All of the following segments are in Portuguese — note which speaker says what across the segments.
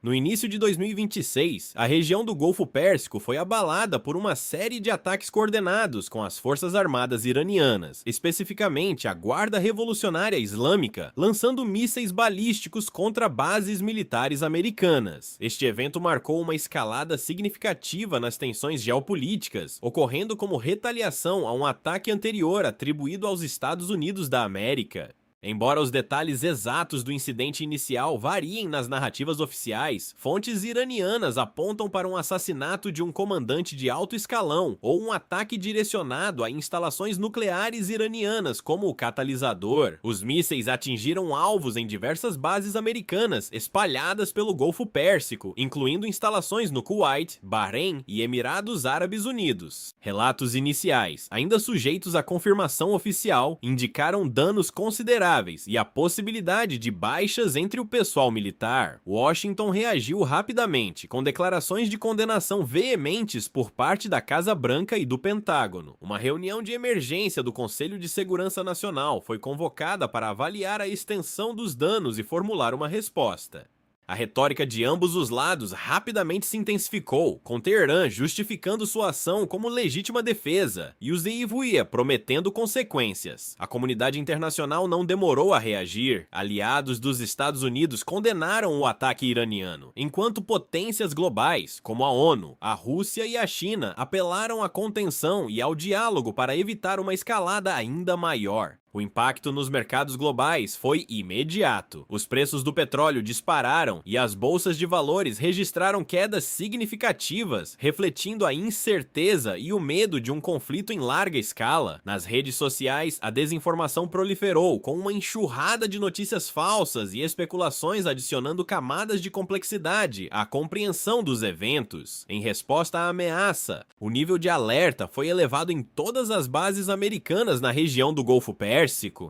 Speaker 1: No início de 2026, a região do Golfo Pérsico foi abalada por uma série de ataques coordenados com as forças armadas iranianas, especificamente a Guarda Revolucionária Islâmica, lançando mísseis balísticos contra bases militares americanas. Este evento marcou uma escalada significativa nas tensões geopolíticas, ocorrendo como retaliação a um ataque anterior atribuído aos Estados Unidos da América. Embora os detalhes exatos do incidente inicial variem nas narrativas oficiais, fontes iranianas apontam para um assassinato de um comandante de alto escalão ou um ataque direcionado a instalações nucleares iranianas como o catalisador. Os mísseis atingiram alvos em diversas bases americanas espalhadas pelo Golfo Pérsico, incluindo instalações no Kuwait, Bahrein e Emirados Árabes Unidos. Relatos iniciais, ainda sujeitos à confirmação oficial, indicaram danos consideráveis e a possibilidade de baixas entre o pessoal militar. Washington reagiu rapidamente, com declarações de condenação veementes por parte da Casa Branca e do Pentágono. Uma reunião de emergência do Conselho de Segurança Nacional foi convocada para avaliar a extensão dos danos e formular uma resposta. A retórica de ambos os lados rapidamente se intensificou, com Teherã justificando sua ação como legítima defesa e o Zeivuia prometendo consequências. A comunidade internacional não demorou a reagir. Aliados dos Estados Unidos condenaram o ataque iraniano, enquanto potências globais, como a ONU, a Rússia e a China, apelaram à contenção e ao diálogo para evitar uma escalada ainda maior. O impacto nos mercados globais foi imediato. Os preços do petróleo dispararam e as bolsas de valores registraram quedas significativas, refletindo a incerteza e o medo de um conflito em larga escala. Nas redes sociais, a desinformação proliferou, com uma enxurrada de notícias falsas e especulações adicionando camadas de complexidade à compreensão dos eventos. Em resposta à ameaça, o nível de alerta foi elevado em todas as bases americanas na região do Golfo Pérsico.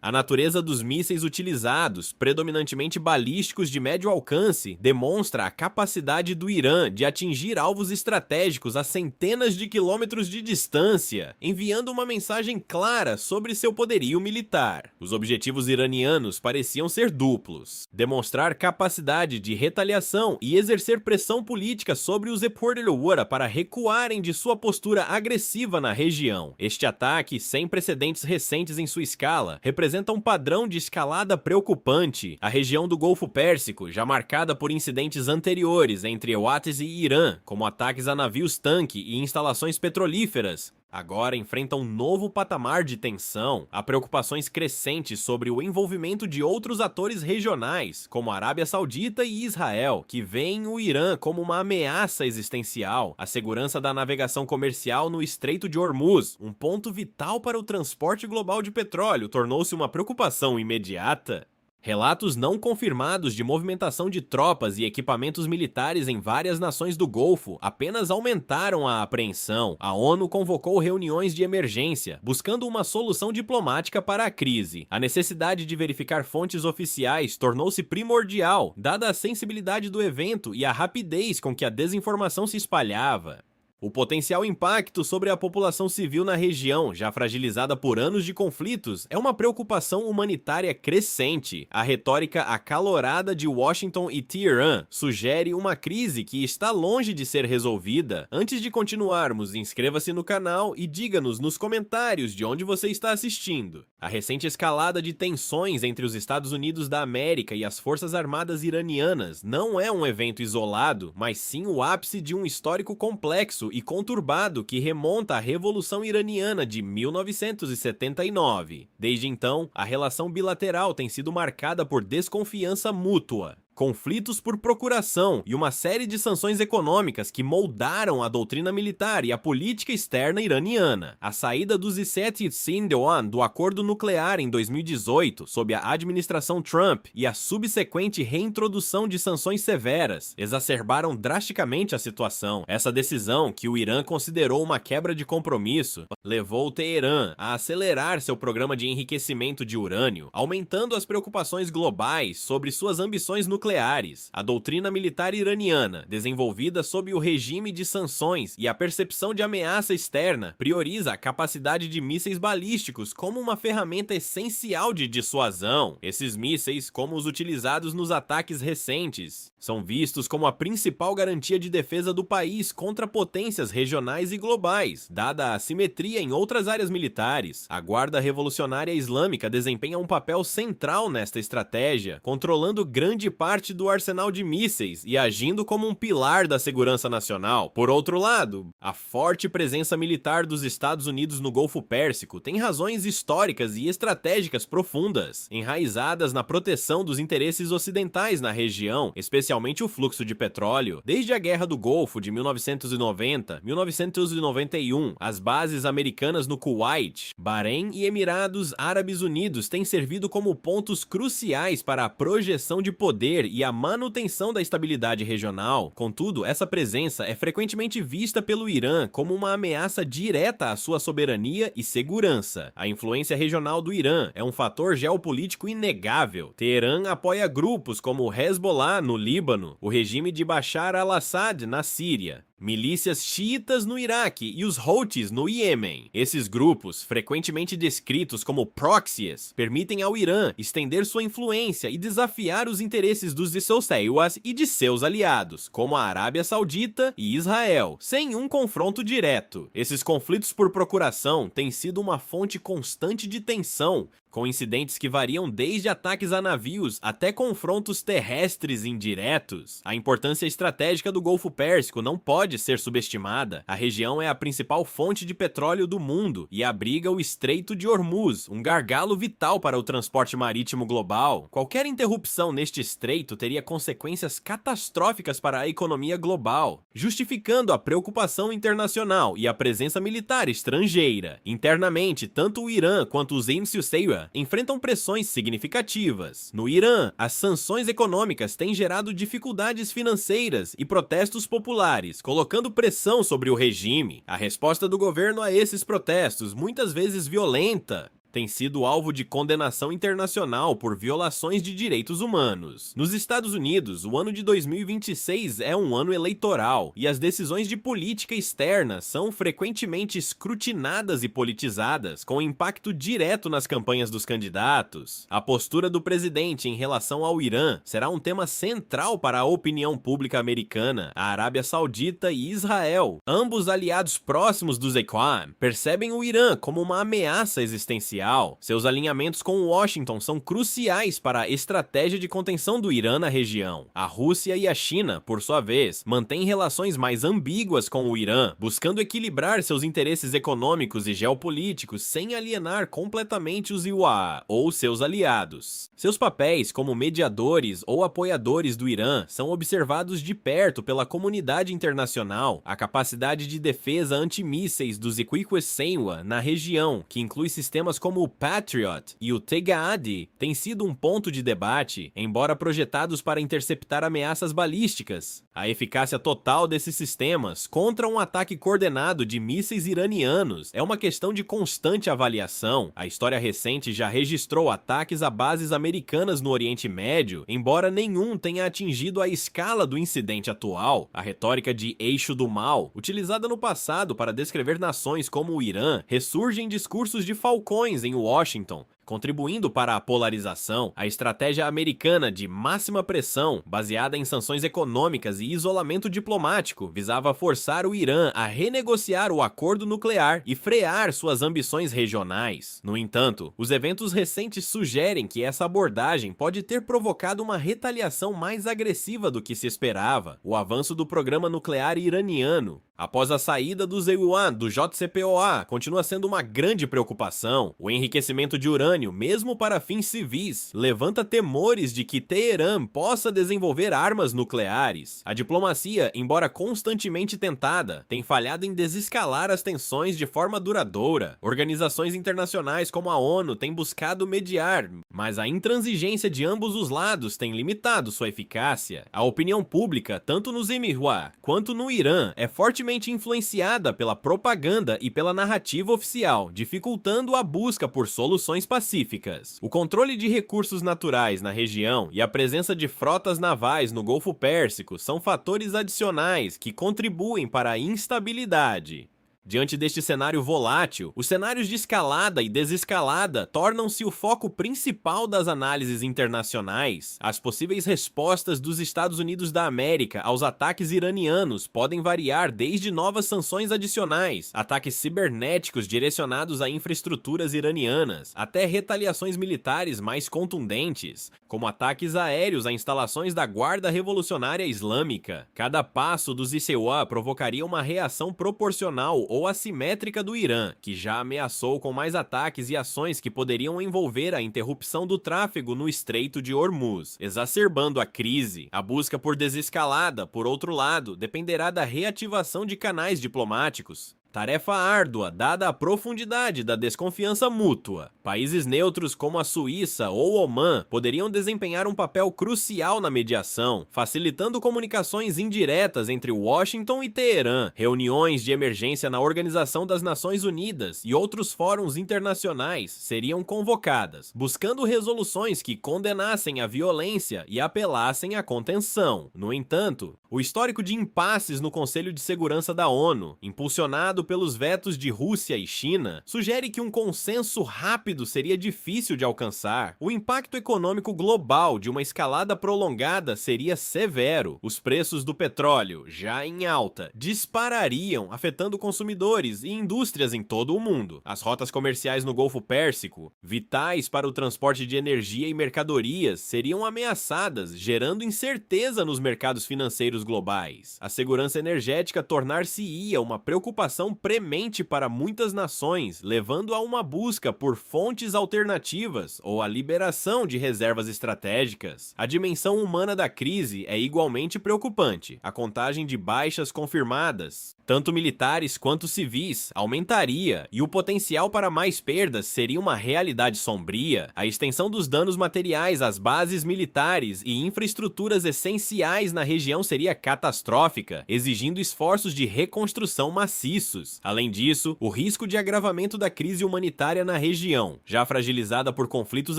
Speaker 1: A natureza dos mísseis utilizados, predominantemente balísticos de médio alcance, demonstra a capacidade do Irã de atingir alvos estratégicos a centenas de quilômetros de distância, enviando uma mensagem clara sobre seu poderio militar. Os objetivos iranianos pareciam ser duplos: demonstrar capacidade de retaliação e exercer pressão política sobre os Epur-el-Wara para recuarem de sua postura agressiva na região. Este ataque, sem precedentes recentes em sua escala, representa um padrão de escalada preocupante. A região do Golfo Pérsico, já marcada por incidentes anteriores entre Ewates e Irã, como ataques a navios-tanque e instalações petrolíferas, agora enfrenta um novo patamar de tensão. Há preocupações crescentes sobre o envolvimento de outros atores regionais, como a Arábia Saudita e Israel, que veem o Irã como uma ameaça existencial. A segurança da navegação comercial no Estreito de Hormuz, um ponto vital para o transporte global de petróleo, tornou-se uma preocupação imediata. Relatos não confirmados de movimentação de tropas e equipamentos militares em várias nações do Golfo apenas aumentaram a apreensão. A ONU convocou reuniões de emergência, buscando uma solução diplomática para a crise. A necessidade de verificar fontes oficiais tornou-se primordial, dada a sensibilidade do evento e a rapidez com que a desinformação se espalhava. O potencial impacto sobre a população civil na região, já fragilizada por anos de conflitos, é uma preocupação humanitária crescente. A retórica acalorada de Washington e Teherã sugere uma crise que está longe de ser resolvida. Antes de continuarmos, inscreva-se no canal e diga-nos nos comentários de onde você está assistindo. A recente escalada de tensões entre os Estados Unidos da América e as Forças Armadas iranianas não é um evento isolado, mas sim o ápice de um histórico complexo e conturbado que remonta à Revolução Iraniana de 1979. Desde então, a relação bilateral tem sido marcada por desconfiança mútua, conflitos por procuração e uma série de sanções econômicas que moldaram a doutrina militar e a política externa iraniana. A saída dos Iset Sindewan do acordo nuclear em 2018, sob a administração Trump, e a subsequente reintrodução de sanções severas exacerbaram drasticamente a situação. Essa decisão, que o Irã considerou uma quebra de compromisso, levou Teherã a acelerar seu programa de enriquecimento de urânio, aumentando as preocupações globais sobre suas ambições nucleares nucleares. A doutrina militar iraniana, desenvolvida sob o regime de sanções e a percepção de ameaça externa, prioriza a capacidade de mísseis balísticos como uma ferramenta essencial de dissuasão. Esses mísseis, como os utilizados nos ataques recentes, são vistos como a principal garantia de defesa do país contra potências regionais e globais, dada a assimetria em outras áreas militares. A Guarda Revolucionária Islâmica desempenha um papel central nesta estratégia, controlando grande parte do arsenal de mísseis e agindo como um pilar da segurança nacional. Por outro lado, a forte presença militar dos Estados Unidos no Golfo Pérsico tem razões históricas e estratégicas profundas, enraizadas na proteção dos interesses ocidentais na região, especialmente o fluxo de petróleo. Desde a Guerra do Golfo de 1990-1991, as bases americanas no Kuwait, Bahrein e Emirados Árabes Unidos têm servido como pontos cruciais para a projeção de poder e a manutenção da estabilidade regional. Contudo, essa presença é frequentemente vista pelo Irã como uma ameaça direta à sua soberania e segurança. A influência regional do Irã é um fator geopolítico inegável. Teherã apoia grupos como o Hezbollah no Líbano, o regime de Bashar al-Assad na Síria, milícias xiitas no Iraque e os Houthis no Iêmen. Esses grupos, frequentemente descritos como proxies, permitem ao Irã estender sua influência e desafiar os interesses dos de seus seiwas e de seus aliados, como a Arábia Saudita e Israel, sem um confronto direto. Esses conflitos por procuração têm sido uma fonte constante de tensão, com incidentes que variam desde ataques a navios até confrontos terrestres indiretos. A importância estratégica do Golfo Pérsico não pode ser subestimada. A região é a principal fonte de petróleo do mundo e abriga o Estreito de Hormuz, um gargalo vital para o transporte marítimo global. Qualquer interrupção neste estreito teria consequências catastróficas para a economia global, justificando a preocupação internacional e a presença militar estrangeira. Internamente, tanto o Irã quanto os Emsüseya enfrentam pressões significativas. No Irã, as sanções econômicas têm gerado dificuldades financeiras e protestos populares, colocando pressão sobre o regime. A resposta do governo a esses protestos, muitas vezes violenta, tem sido alvo de condenação internacional por violações de direitos humanos. Nos Estados Unidos, o ano de 2026 é um ano eleitoral, e as decisões de política externa são frequentemente escrutinadas e politizadas, com impacto direto nas campanhas dos candidatos. A postura do presidente em relação ao Irã será um tema central para a opinião pública americana. A Arábia Saudita e Israel, ambos aliados próximos dos Ikhwan, percebem o Irã como uma ameaça existencial. Seus alinhamentos com Washington são cruciais para a estratégia de contenção do Irã na região. A Rússia e a China, por sua vez, mantêm relações mais ambíguas com o Irã, buscando equilibrar seus interesses econômicos e geopolíticos sem alienar completamente os UAE ou seus aliados. Seus papéis como mediadores ou apoiadores do Irã são observados de perto pela comunidade internacional. A capacidade de defesa antimísseis dos Iquiques Senwa na região, que inclui sistemas como o Patriot e o Teghaadi, tem sido um ponto de debate, embora projetados para interceptar ameaças balísticas. A eficácia total desses sistemas contra um ataque coordenado de mísseis iranianos é uma questão de constante avaliação. A história recente já registrou ataques a bases americanas no Oriente Médio, embora nenhum tenha atingido a escala do incidente atual. A retórica de eixo do mal, utilizada no passado para descrever nações como o Irã, ressurge em discursos de falcões em Washington, contribuindo para a polarização. A estratégia americana de máxima pressão, baseada em sanções econômicas e isolamento diplomático, visava forçar o Irã a renegociar o acordo nuclear e frear suas ambições regionais. No entanto, os eventos recentes sugerem que essa abordagem pode ter provocado uma retaliação mais agressiva do que se esperava. O avanço do programa nuclear iraniano, após a saída dos EUAN do JCPOA, continua sendo uma grande preocupação. O enriquecimento de urânio, mesmo para fins civis, levanta temores de que Teherã possa desenvolver armas nucleares. A diplomacia, embora constantemente tentada, tem falhado em desescalar as tensões de forma duradoura. Organizações internacionais como a ONU têm buscado mediar, mas a intransigência de ambos os lados tem limitado sua eficácia. A opinião pública, tanto nos Emiruá quanto no Irã, é fortemente fortemente influenciada pela propaganda e pela narrativa oficial, dificultando a busca por soluções pacíficas. O controle de recursos naturais na região e a presença de frotas navais no Golfo Pérsico são fatores adicionais que contribuem para a instabilidade. Diante deste cenário volátil, os cenários de escalada e desescalada tornam-se o foco principal das análises internacionais. As possíveis respostas dos Estados Unidos da América aos ataques iranianos podem variar desde novas sanções adicionais, ataques cibernéticos direcionados a infraestruturas iranianas, até retaliações militares mais contundentes, como ataques aéreos a instalações da Guarda Revolucionária Islâmica. Cada passo dos ICUA provocaria uma reação proporcional ou assimétrica do Irã, que já ameaçou com mais ataques e ações que poderiam envolver a interrupção do tráfego no Estreito de Hormuz, exacerbando a crise. A busca por desescalada, por outro lado, dependerá da reativação de canais diplomáticos. Tarefa árdua, dada a profundidade da desconfiança mútua. Países neutros como a Suíça ou Omã poderiam desempenhar um papel crucial na mediação, facilitando comunicações indiretas entre Washington e Teherã, reuniões de emergência na Organização das Nações Unidas e outros fóruns internacionais seriam convocadas, buscando resoluções que condenassem a violência e apelassem à contenção. No entanto, o histórico de impasses no Conselho de Segurança da ONU, impulsionado pelos vetos de Rússia e China, sugere que um consenso rápido seria difícil de alcançar. O impacto econômico global de uma escalada prolongada seria severo. Os preços do petróleo, já em alta, disparariam, afetando consumidores e indústrias em todo o mundo. As rotas comerciais no Golfo Pérsico, vitais para o transporte de energia e mercadorias, seriam ameaçadas, gerando incerteza nos mercados financeiros globais. A segurança energética tornar-se-ia uma preocupação premente para muitas nações, levando a uma busca por fontes alternativas ou a liberação de reservas estratégicas. A dimensão humana da crise é igualmente preocupante. A contagem de baixas confirmadas, tanto militares quanto civis, aumentaria e o potencial para mais perdas seria uma realidade sombria. A extensão dos danos materiais às bases militares e infraestruturas essenciais na região seria catastrófica, exigindo esforços de reconstrução maciços. Além disso, o risco de agravamento da crise humanitária na região, já fragilizada por conflitos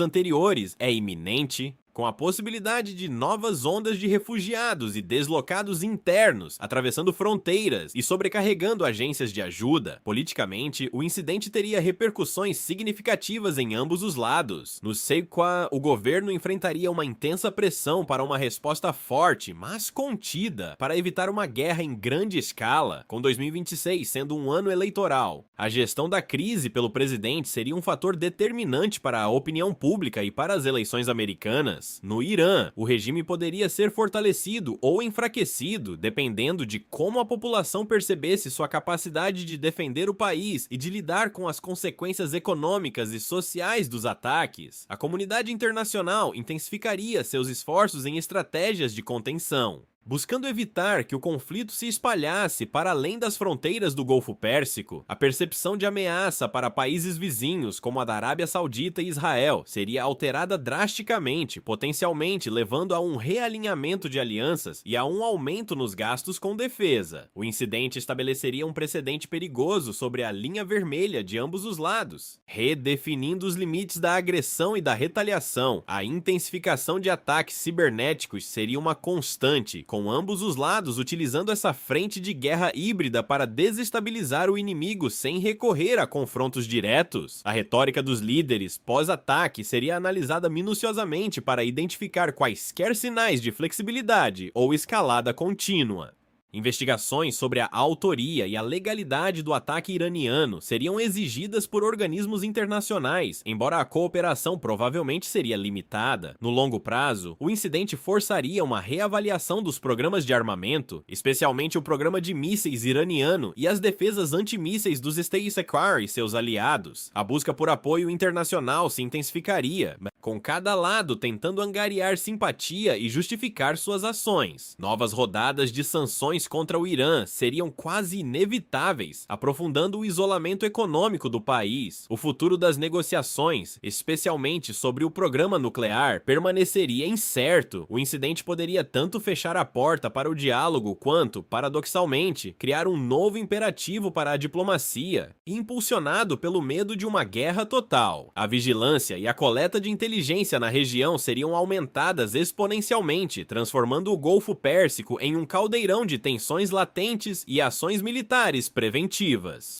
Speaker 1: anteriores, é iminente, com a possibilidade de novas ondas de refugiados e deslocados internos, atravessando fronteiras e sobrecarregando agências de ajuda. Politicamente, o incidente teria repercussões significativas em ambos os lados. No Sequa, o governo enfrentaria uma intensa pressão para uma resposta forte, mas contida, para evitar uma guerra em grande escala, com 2026 sendo um ano eleitoral. A gestão da crise pelo presidente seria um fator determinante para a opinião pública e para as eleições americanas. No Irã, o regime poderia ser fortalecido ou enfraquecido, dependendo de como a população percebesse sua capacidade de defender o país e de lidar com as consequências econômicas e sociais dos ataques. A comunidade internacional intensificaria seus esforços em estratégias de contenção, buscando evitar que o conflito se espalhasse para além das fronteiras do Golfo Pérsico. A percepção de ameaça para países vizinhos, como a da Arábia Saudita e Israel, seria alterada drasticamente, potencialmente levando a um realinhamento de alianças e a um aumento nos gastos com defesa. O incidente estabeleceria um precedente perigoso sobre a linha vermelha de ambos os lados, redefinindo os limites da agressão e da retaliação. A intensificação de ataques cibernéticos seria uma constante, com ambos os lados utilizando essa frente de guerra híbrida para desestabilizar o inimigo sem recorrer a confrontos diretos. A retórica dos líderes pós-ataque seria analisada minuciosamente para identificar quaisquer sinais de flexibilidade ou escalada contínua. Investigações sobre a autoria e a legalidade do ataque iraniano seriam exigidas por organismos internacionais, embora a cooperação provavelmente seria limitada. No longo prazo, o incidente forçaria uma reavaliação dos programas de armamento, especialmente o programa de mísseis iraniano e as defesas antimísseis dos State-Sequa e seus aliados. A busca por apoio internacional se intensificaria, com cada lado tentando angariar simpatia e justificar suas ações. Novas rodadas de sanções sanções contra o Irã seriam quase inevitáveis, aprofundando o isolamento econômico do país. O futuro das negociações, especialmente sobre o programa nuclear, permaneceria incerto. O incidente poderia tanto fechar a porta para o diálogo quanto, paradoxalmente, criar um novo imperativo para a diplomacia, impulsionado pelo medo de uma guerra total. A vigilância e a coleta de inteligência na região seriam aumentadas exponencialmente, transformando o Golfo Pérsico em um caldeirão de tensões latentes e ações militares preventivas.